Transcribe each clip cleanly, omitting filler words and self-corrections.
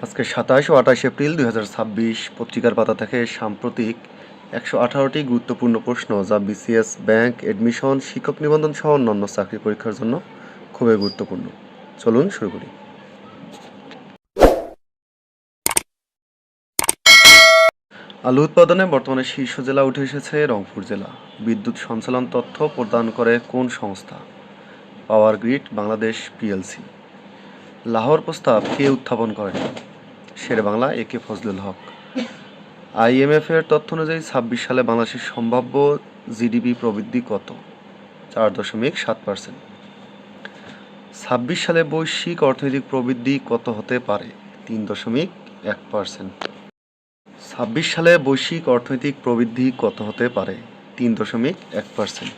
আজকে ২৭ ও ২৮ এপ্রিল ২০২৬ পত্রিকার পাতা থেকে সাম্প্রতিক ১১৮টি গুরুত্বপূর্ণ প্রশ্ন যা বিসিএস, ব্যাংক, এডমিশন, শিক্ষক নিবন্ধন সহ অন্যান্য চাকরি পরীক্ষার জন্য খুবই গুরুত্বপূর্ণ। চলুন শুরু করি। আলু উৎপাদনে বর্তমানে শীর্ষ জেলা উঠে এসেছে রংপুর জেলা। বিদ্যুৎ সঞ্চালন তথ্য প্রদান করে কোন সংস্থা? Power grid Bangladesh PLC. Lahore প্রস্তাব কে উত্থাপন করেন? শেরেবাংলা একে ফজলুল হক। আইএমএফ-এর তথ্য অনুযায়ী ২৬ সালে বাংলাদেশের সম্ভাব্য জিডিপি প্রবৃদ্ধি কত? ৪.৭%। ২৬ সালে বৈশ্বিক অর্থনৈতিক প্রবৃদ্ধি কত হতে পারে? ৩.১%। ২৬ সালে বৈশ্বিক অর্থনৈতিক প্রবৃদ্ধি কত হতে পারে? ৩.১%।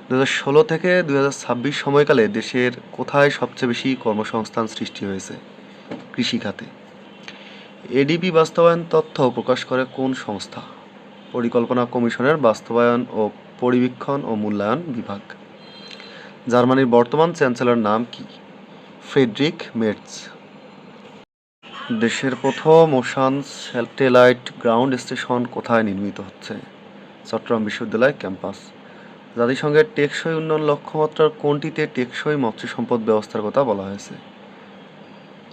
২০১৬ থেকে ২০২৬ সময়কালে দেশের কোথায় সবচেয়ে বেশি কর্মসংস্থান সৃষ্টি হয়েছে? কৃষিখাতে। এডিপি বাস্তবায়ন তথ্য প্রকাশ করে কোন সংস্থা? পরিকল্পনা কমিশনের বাস্তবায়ন ও পরিবীক্ষণ ও মূল্যায়ন বিভাগ। জার্মানির বর্তমান চ্যান্সেলর নাম কি? Friedrich Merz. দেশের প্রথম ওশান স্যাটেলাইট গ্রাউন্ড স্টেশন কোথায় নির্মিত হচ্ছে? চট্টগ্রাম বিশ্ববিদ্যালয় ক্যাম্পাস। জাতিসংঘের টেকসই উন্নয়ন লক্ষ্যমাত্রার কোনটিতে টেকসই মৎস্য সম্পদ ব্যবস্থার কথা বলা হয়েছে?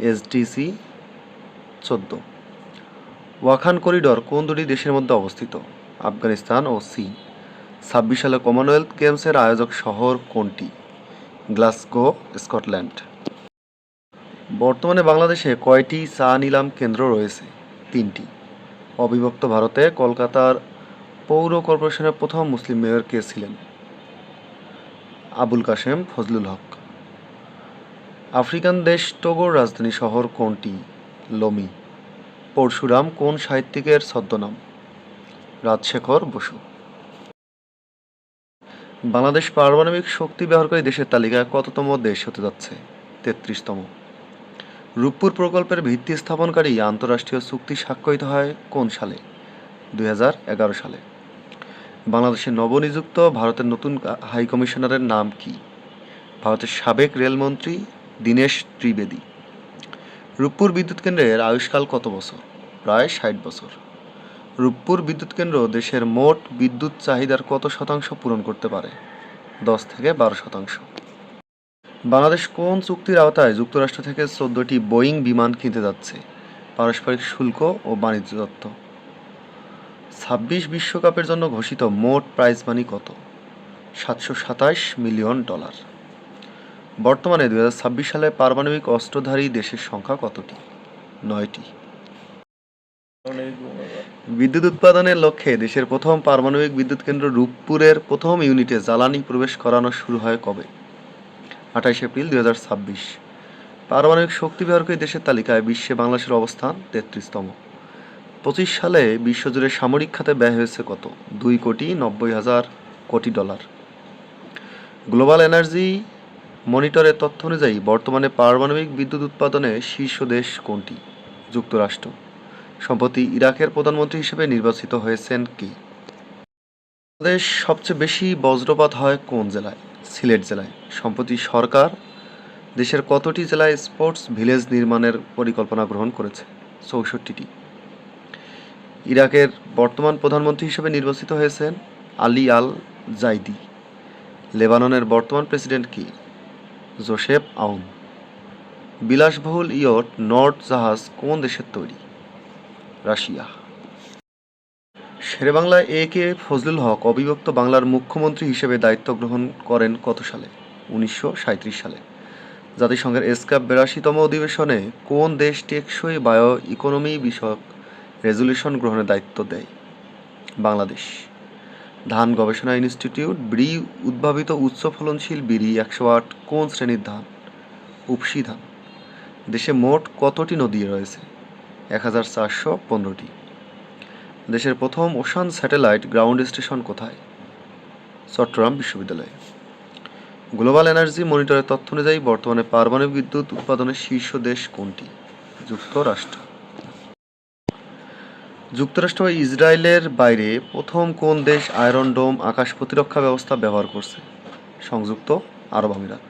এসডিসি ১৪। ওয়াখান করিডর কোন দুটি দেশের মধ্যে অবস্থিত? আফগানিস্তান ও চীন। ২৬ সালে কমনওয়েলথ গেমসের আয়োজক শহর কোনটি? Glasgow, Scotland. বর্তমানে বাংলাদেশে কয়টি চা নিলাম কেন্দ্র রয়েছে? ৩টি। অবিভক্ত ভারতে কলকাতার পৌর কর্পোরেশনের প্রথম মুসলিম মেয়র কে ছিলেন? আবুল কাশেম ফজলুল হক। আফ্রিকান দেশ টোগোর রাজধানী শহর কোনটি? লোমি। পরশুরাম কোন সাহিত্যিকের ছদ্মনাম? রাজশেখর বসু। বাংলাদেশ পারমাণবিক শক্তি ব্যবহারকারী দেশের তালিকায় কততম দেশ হতে যাচ্ছে? ৩৩তম। রূপপুর প্রকল্পের ভিত্তি স্থাপনকারী আন্তঃরাষ্ট্রীয় চুক্তি স্বাক্ষরিত হয় কোন সালে? ২০১১ সালে। বাংলাদেশের নবনিযুক্ত ভারতের নতুন হাইকমিশনারের নাম কি? ভারতের সাবেক রেলমন্ত্রী দীনেশ ত্রিবেদী। রূপপুর বিদ্যুৎ কেন্দ্রের আয়ুষ্কাল কত বছর? প্রায় ৬০ বছর। রূপপুর বিদ্যুৎ কেন্দ্র দেশের মোট বিদ্যুৎ চাহিদার কত শতাংশ পূরণ করতে পারে? ১০ থেকে ১২%। বাংলাদেশ কোন চুক্তির আওতায় যুক্তরাষ্ট্র থেকে ১৪টি বোয়িং বিমান কিনতে যাচ্ছে? পারস্পরিক শুল্ক ও বাণিজ্য তত্ত্ব। ২৬ বিশ্বকাপের জন্য ঘোষিত মোট প্রাইজ মানি কত? $৭২৭ মিলিয়ন। বর্তমানে ২০২৬ সালে পারমাণবিক অস্ত্রধারী দেশের সংখ্যা কতটি? ৯টি। বিদ্যুৎ উৎপাদনের লক্ষ্যে দেশের প্রথম পারমাণবিক বিদ্যুৎ কেন্দ্র রূপপুরের প্রথম ইউনিটে জ্বালানি প্রবেশ করানো শুরু হয় কবে? ২৮ এপ্রিল ২০২৬। পারমাণবিক শক্তি ব্যবহারকারী দেশের তালিকায় বিশ্বে বাংলাদেশের অবস্থান ৩৩তম। ২৫ সালে বিশ্বজুড়ে সামরিক খাতে ব্যয় হয়েছে কত? $2,90,000,000,000। গ্লোবাল এনার্জি মনিটরের তথ্য অনুযায়ী বর্তমানে পারমাণবিক বিদ্যুৎ উৎপাদনে শীর্ষ দেশ কোনটি? যুক্তরাষ্ট্র। সম্প্রতি ইরাকের প্রধানমন্ত্রী হিসেবে নির্বাচিত হয়েছেন কে? বাংলাদেশ সবচেয়ে বেশি বজ্রপাত হয় কোন জেলায়? সিলেট জেলায়। সম্প্রতি সরকার দেশের কতটি জেলায় স্পোর্টস ভিলেজ নির্মাণের পরিকল্পনা গ্রহণ করেছে? ৬৪টি। ইরাকের বর্তমান প্রধানমন্ত্রী হিসেবে নির্বাচিত হয়েছেন আলী আল জাইদি। লেবাননের বর্তমান প্রেসিডেন্ট কি? জোসেফ আউন। বিলাসবহুল ইয়ট নর্থ জাহাজ কোন দেশের তৈরি? রাশিয়া। শেরেবাংলা একে ফজলুল হক অবিভক্ত বাংলার মুখ্যমন্ত্রী হিসেবে দায়িত্ব গ্রহণ করেন কত সালে? ১৯৩৭ সালে। জাতিসংঘের এসকাপ ৮২তম অধিবেশনে কোন দেশ টেকসই বায়ো ইকোনমি বিষয়ক রেজুলেশন গ্রহণের দায়িত্ব দেয়? বাংলাদেশ। ধান গবেষণা ইনস্টিটিউট বিড়ি উদ্ভাবিত উচ্চ ফলনশীল বিড়ি ১০৮ কোন শ্রেণীর ধান? উপসি ধান। দেশে মোট কতটি নদী রয়েছে? ১,৪১৫টি। দেশের প্রথম ওশান স্যাটেলাইট গ্রাউন্ড স্টেশন কোথায়? চট্টগ্রাম বিশ্ববিদ্যালয়ে। গ্লোবাল এনার্জি মনিটরের তথ্য অনুযায়ী বর্তমানে পারমাণবিক বিদ্যুৎ উৎপাদনের শীর্ষ দেশ কোনটি? যুক্তরাষ্ট্র। যুক্তরাষ্ট্র ও ইসরায়েলের বাইরে প্রথম কোন দেশ আয়রন ডোম আকাশ প্রতিরক্ষা ব্যবস্থা ব্যবহার করছে? সংযুক্ত আরব আমিরাত।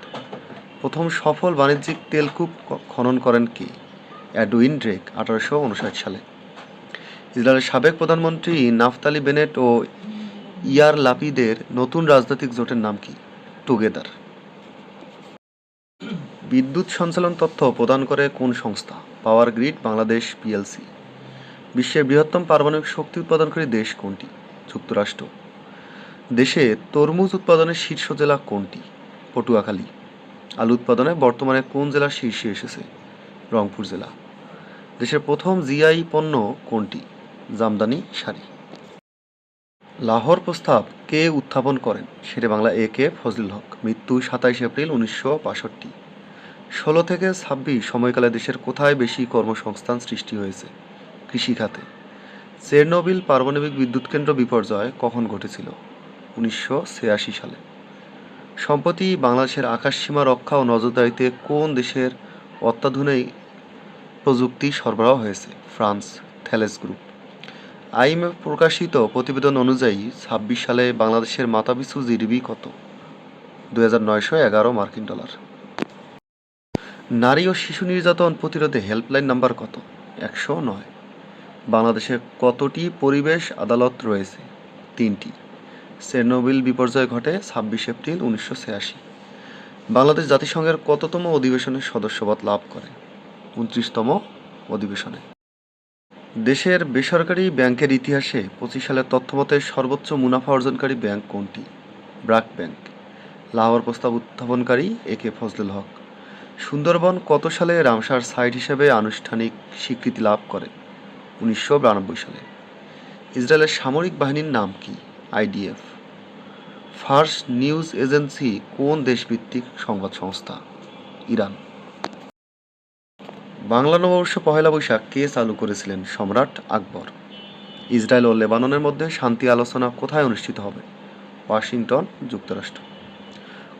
প্রথম সফল বাণিজ্যিক তেলকূপ খনন করেন কে? এডউইন ড্রেক 1859 সালে। ইসরায়েলের সাবেক প্রধানমন্ত্রী নাফতালি বেনেট ও ইয়ার লাপিদের নতুন রাজনৈতিক জোটের নাম কি? টুগেদার। বিদ্যুৎ সঞ্চালন তথ্য প্রদান করে কোন সংস্থা? Power grid Bangladesh PLC. বিশ্বের বৃহত্তম পারমাণবিক শক্তি উৎপাদনকারী দেশ কোনটি? যুক্তরাষ্ট্র। দেশে তরমুজ উৎপাদনের শীর্ষ জেলা কোনটি? পটুয়াখালী। আলু উৎপাদনে বর্তমানে কোন জেলা শীর্ষে এসেছে? রংপুর জেলা। দেশের প্রথম জিআই পণ্য কোনটি? জামদানি শাড়ি। লাহোর প্রস্তাব কে উত্থাপন করেন? শেরে বাংলা এ কে ফজলুল হক। মৃত্যু 27 এপ্রিল 1962। 16 থেকে 26 সময়কালে দেশের কোথায় বেশি কর্মসংস্থান সৃষ্টি হয়েছে? কৃষিখাতে। চেরনোবিল পারমাণবিক বিদ্যুৎ কেন্দ্র বিপর্যয় কখন ঘটেছিল? 1986 সালে। সম্প্রতি বাংলাদেশের আকাশসীমা রক্ষা ও নজরদারিতে কোন দেশের অত্যাধুনিক প্রযুক্তি সরবরাহ হয়েছে? France, Thales group. আইএমএফ প্রকাশিত প্রতিবেদন অনুযায়ী 26 সালে বাংলাদেশের মাথাপিছু জিডিপি কত? 2911 মার্কিন ডলার। নারী ও শিশু নির্যাতন প্রতিরোধে হেল্পলাইন নাম্বার কত? 109। বাংলাদেশে কতটি পরিবেশ আদালত রয়েছে? 3টি। চেরনোবিল বিপর্যয় ঘটে 26 এপ্রিল 1986। বাংলাদেশ জাতিসংঘের কততম অধিবেশনের সদস্যপদ লাভ করে? 29তম অধিবেশনে। দেশের বেসরকারি ব্যাংকের ইতিহাসে 25 সালের তথ্যমতে সর্বোচ্চ মুনাফা অর্জনকারী ব্যাংক কোনটি? ব্র্যাক ব্যাংক। লাহোর প্রস্তাব উত্থাপনকারী এ কে ফজলুল হক। সুন্দরবন কত সালে রামসার সাইট হিসেবে আনুষ্ঠানিক স্বীকৃতি লাভ করে? 1992 সালে। ইসরায়েলের সামরিক বাহিনীর নাম কি? আইডিএফ। ফার্স নিউজ এজেন্সি কোন দেশভিত্তিক সংবাদ সংস্থা? ইরান। বাংলা নববর্ষ পহেলা বৈশাখ কে চালু করেছিলেন? সম্রাট আকবর। ইসরায়েল ও লেবাননের মধ্যে শান্তি আলোচনা কোথায় অনুষ্ঠিত হবে? ওয়াশিংটন, যুক্তরাষ্ট্র।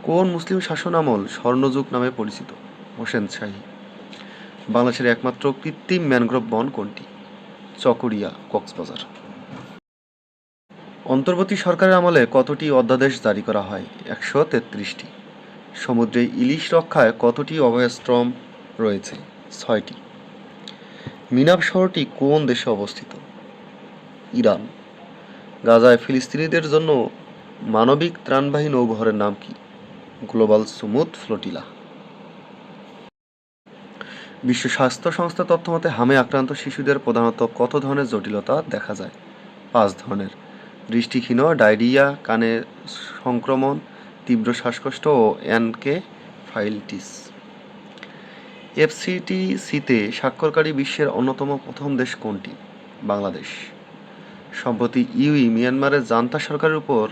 কোন মুসলিম শাসনামল স্বর্ণযুগ নামে পরিচিত? হোসেন শাহী। বাংলাদেশের একমাত্র কৃত্রিম ম্যানগ্রোভ বন কোনটি? চকরিয়া, কক্সবাজার। অন্তর্বর্তী সরকারের আমলে কতটি অধ্যাদেশ জারি করা হয়? 133টি। সমুদ্রে ইলিশ রক্ষায় কতটি অভয়াশ্রম রয়েছে? 6টি। মিনাব শহরটি কোন দেশে অবস্থিত? ইরান। গাজায় ফিলিস্তিনিদের জন্য মানবিক ত্রাণবাহী নৌবহরের নাম কি? Global Sumud flotilla. বিশ্ব স্বাস্থ্য সংস্থা তথ্যমতে হামে আক্রান্ত শিশুদের প্রধানত কত ধরনের জটিলতা দেখা যায়? 5 ধরনের। দৃষ্টিহীন, ডায়রিয়া, কানের সংক্রমণ, তীব্র শ্বাসকষ্ট ও এনকেফালাইটিস। এফসিটিসিতে স্বাক্ষরকারী বিশ্বের অন্যতম প্রথম দেশ কোনটি? বাংলাদেশ। সম্প্রতি ইউই মিয়ানমারের জান্তা সরকারের উপর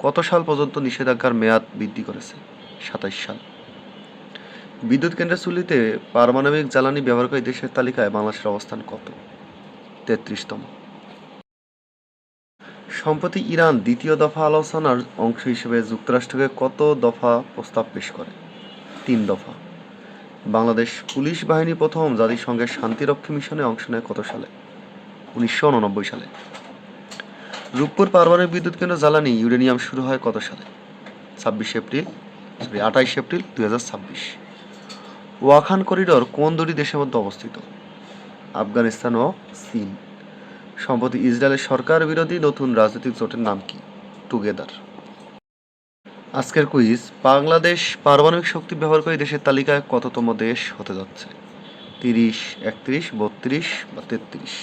কত সাল পর্যন্ত নিষেধাজ্ঞার মেয়াদ বৃদ্ধি করেছে? 27 সাল। বিদ্যুৎ কেন্দ্রের চুল্লিতে পারমাণবিক জ্বালানি ব্যবহারকারী দেশের তালিকায় বাংলাদেশের অবস্থান কত? 33তম। সম্প্রতি ইরান দ্বিতীয় দফা আলোচনার অংশ হিসেবে যুক্তরাষ্ট্রকে কত দফা প্রস্তাব পেশ করে? 3 দফা। বাংলাদেশ পুলিশ বাহিনী প্রথম জাতিসংঘের শান্তিরক্ষী মিশনে অংশ নেয় কত সালে? 1989 সালে। রূপপুর পারমাণবিক বিদ্যুৎ কেন্দ্র জ্বালানি ইউরেনিয়াম শুরু হয় কত সালে? 28 এপ্রিল 2026। ওয়াখান করিডোর কোন দুটি দেশের মধ্যে অবস্থিত? আফগানিস্তান ও চীন। সম্প্রতি ইসরায়েলের সরকার বিরোধী নতুন রাজনৈতিক জোটের নাম কি? টুগেদার। আজকের কুইজ, বাংলাদেশ পারমাণবিক শক্তি ব্যবহারকারী দেশের তালিকায় কততম দেশ হতে যাচ্ছে? 30, 31, 32 বা 33?